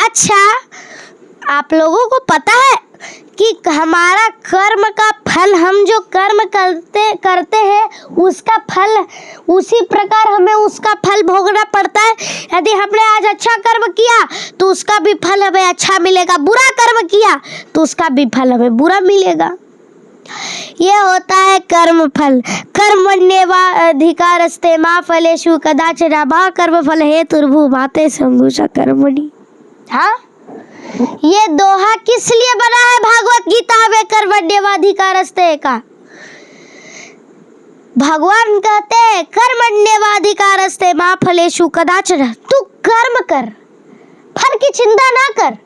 अच्छा, आप लोगों को पता है कि हमारा कर्म का फल, हम जो कर्म करते हैं उसका फल उसी प्रकार हमें उसका फल भोगना पड़ता है। यदि हमने आज अच्छा कर्म किया तो उसका भी फल हमें अच्छा मिलेगा, बुरा कर्म किया तो उसका भी फल हमें बुरा मिलेगा। ये होता है कर्म फल। कर्मण्येवाधिकारस्ते मा फलेषु कदाचन मा कर्म फल हेतुर्भुः माते संगुषा कर्मणि। हाँ, ये दोहा किस लिए बना है भागवत गीता में कर्मण्येवाधिकारस्ते का? भगवान कहते हैं कर्मण्येवाधिकारस्ते मा फलेषु कदाचन, तू कर्म कर, फल की चिंता ना कर,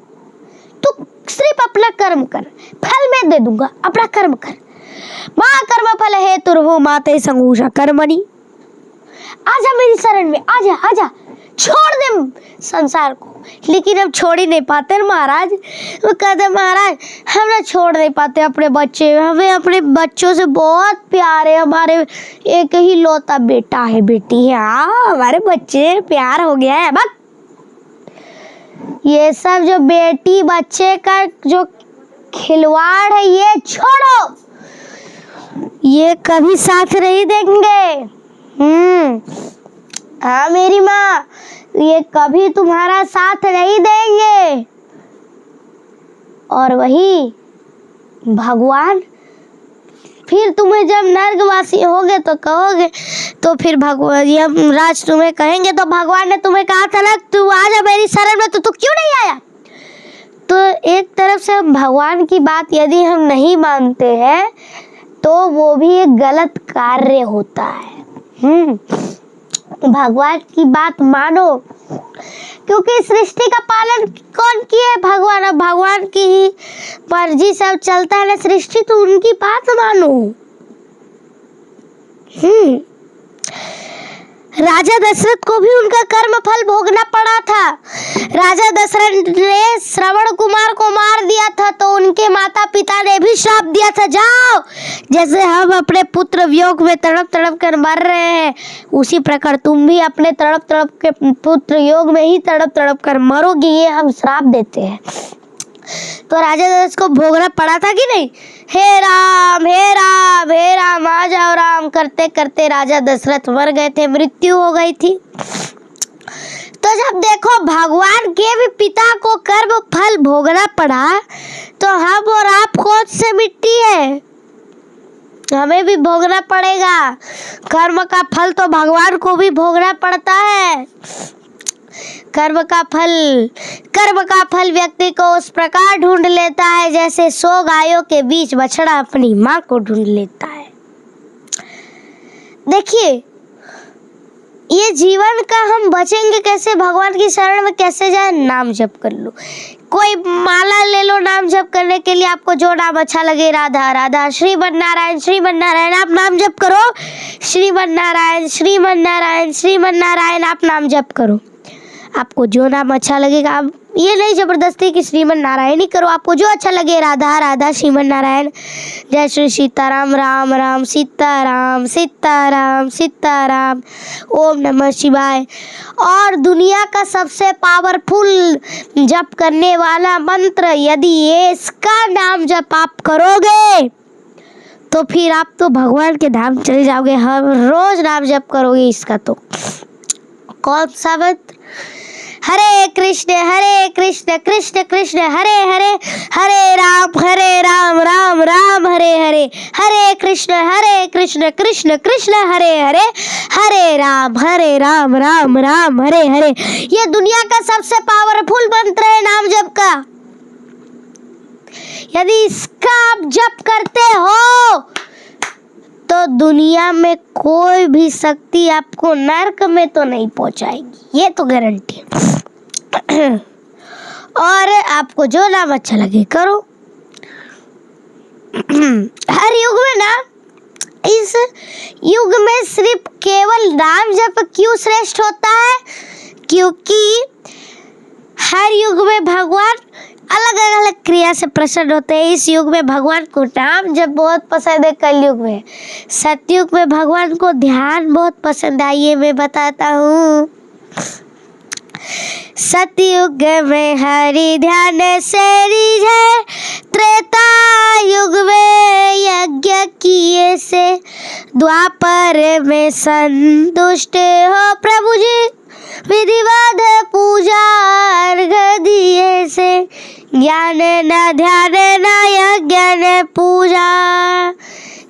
तू सिर्फ अपना कर्म कर, फल मैं दे दूंगा, अपना कर्म कर। मां कर्म फल हेतुर्भुः माते संगुषा कर्मणि। आजा मेरी शरण में, आजा आजा, छोड़ दे संसार को। लेकिन हम छोड़ ही नहीं पाते महाराज। वो कहते महाराज हम ना छोड़ नहीं पाते अपने बच्चे, हमें अपने बच्चों से बहुत प्यार है, हमारे एक ही लौता बेटा है, बेटी है। हाँ, हमारे बच्चे प्यार हो गया है। बस ये सब जो बेटी बच्चे का जो खिलवाड़ है ये छोड़ो, ये कभी साथ नहीं देंगे। हाँ मेरी माँ, ये कभी तुम्हारा साथ नहीं देंगे। और वही भगवान फिर तुम्हें जब नर्कवासी होगे तो कहोगे, तो फिर भगवान यमराज तुम्हें कहेंगे तो भगवान ने तुम्हें कहा था ना तू आजा मेरी शरण में, तो तू क्यों नहीं आया? तो एक तरफ से भगवान की बात यदि हम नहीं मानते हैं तो वो भी एक गलत कार्य होता है। भगवान की बात मानो, क्योंकि सृष्टि का पालन कौन किया है? भगवान। अब भगवान की ही मर्जी सब चलता है ना सृष्टि, तो उनकी बात मानो। राजा दशरथ को भी उनका कर्म फल भोगना पड़ा था। राजा दशरथ ने श्रवण कुमार को मार दिया था तो उनके माता पिता ने भी श्राप दिया था, जाओ। जैसे हम अपने पुत्र वियोग में तड़प तड़प कर मर रहे हैं, उसी प्रकार तुम भी अपने तड़प तड़प के पुत्र योग में ही तड़प तड़प कर मरोगी, ये हम श्राप देते हैं। तो राजा दशरथ को भोगना पड़ा था कि नहीं? हे राम हे राम हे राम, आ जाओ राम करते करते राजा दशरथ मर गए थे, मृत्यु हो गई थी। तो जब देखो भगवान के भी पिता को कर्म फल भोगना पड़ा, तो हम और आप कौन से मिट्टी है? हमें भी भोगना पड़ेगा। कर्म का फल तो भगवान को भी भोगना पड़ता है। कर्म का फल व्यक्ति को उस प्रकार ढूंढ लेता है जैसे 100 गायों के बीच बछड़ा अपनी माँ को ढूंढ लेता है। देखिए, ये जीवन का हम बचेंगे कैसे? भगवान की शरण में कैसे जाए? नाम जप कर लो, कोई माला ले लो नाम जप करने के लिए, आपको जो नाम अच्छा लगे। राधा राधा, श्रीमन नारायण आप नाम जप करो। श्रीमन नारायण आप नाम जप करो। आपको जो नाम अच्छा लगेगा, आप ये नहीं जबरदस्ती कि श्रीमन नारायण ही करो, आपको जो अच्छा लगे। राधा राधा, श्रीमन नारायण, जय श्री सीताराम, राम राम सीताराम, सीताराम सीताराम, ओम नमः शिवाय। और दुनिया का सबसे पावरफुल जप करने वाला मंत्र, यदि ये इसका नाम जप आप करोगे तो फिर आप तो भगवान के धाम चले जाओगे। हर रोज नाम जप करोगे इसका। तो कौन सा मंत्र? हरे कृष्ण कृष्ण कृष्ण हरे हरे, हरे राम राम राम हरे हरे, हरे कृष्ण कृष्ण कृष्ण हरे हरे, हरे राम राम राम हरे हरे। ये दुनिया का सबसे पावरफुल मंत्र है नाम जप का। यदि इसका आप जप करते हो तो दुनिया में कोई भी शक्ति आपको नरक में तो नहीं पहुंचाएगी, ये तो गारंटी है। और आपको जो नाम अच्छा लगे करो। हर युग में ना, इस युग में सिर्फ केवल नाम जप क्यों श्रेष्ठ होता है? क्योंकि हर युग में भगवान अलग अलग क्रिया से प्रसन्न होते हैं। इस युग में भगवान को नाम जप बहुत पसंद है, कलयुग में। सतयुग में भगवान को ध्यान बहुत पसंद है, ये मैं बताता हूँ। सतयुग में हरि ध्यान से रिझे, त्रेता युग में यज्ञ किए से, द्वापर में संतुष्ट हो प्रभु जी, विधिवत पूजा अर्घ दिए से, ज्ञान न ध्यान न यज्ञ न पूजा।